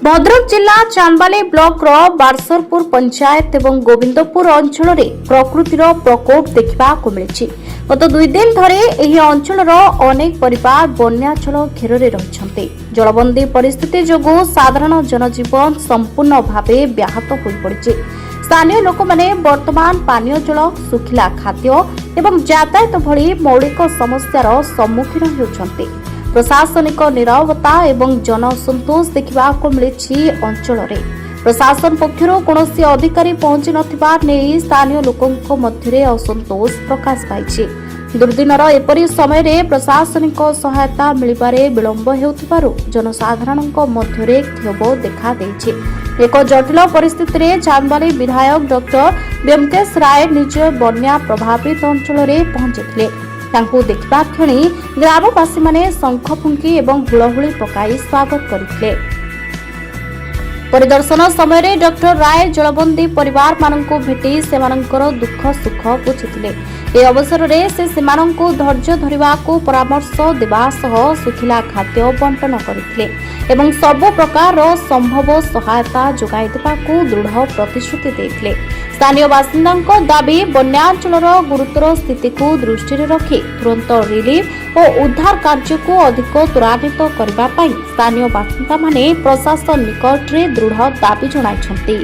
भद्रक जिला चांदबाली ब्लॉक बारसरपुर पंचायत एवं गोविंदपुर अंचल प्रकृतिर प्रकोप देखा मिली। गत 2 दिन धरे यह अंचल अनेक परिवार बन्याचल घेर रही। जलबंदी परिस्थिति जोगु साधारण जनजीवन संपूर्ण भाव व्याहत हो पड़ी। स्थानीय लोक मैंने वर्तमान पानीय जल, सुखिला खाद्य एवं यातायात भली मौलिक समस्यार सम्मुखीन होती। प्रशासनिक निरवता एवं जनसंतोष देखा मिली। अंचल प्रशासन पक्षर कौन अधिकारी पहुंची नथिबा नेई स्थानीय लोकों मध्य असंतोष प्रकाश पाई। दुर्दिनर एपरी समय प्रशासनिक सहायता मिलबारे विलंब हेउथिबारु जनसाधारण मध्य क्षोभ देखा देछि। एक जटिल परिस्थिति में चांदबाली विधायक डॉक्टर व्यमकेश राय निज बन्या प्रभावित अंचल में पहुंची। तांकु देखिबा क्षणी ग्रामवासी माने शंख फुंकी एवं हुलहुली पकाई स्वागत करथिले। परिदर्शन समय डॉक्टर राय जलबंदी परिवार माननकु भेटी सेमानंकर दुख सुख बुझिथिले। ए अवसर में से सेमानंकु धैर्य धरिबाकु परामर्श देबा सह सुखिला खाद्य बंटन करथिले एवं सब प्रकार संभव सहायता जोगाई देबाकु दृढ़ प्रतिश्रुति देथिले। स्थानीय बासिंदा दाबी बन्याचल गुरुतर स्थिति को दृष्टि रखी तुरंत रिलीफ और उद्धार कार्य को अधिक त्वरान्वित करने स्थानीय बासिंदा माने प्रशासन निकट में दृढ़ दाबी जणाइछन्ति।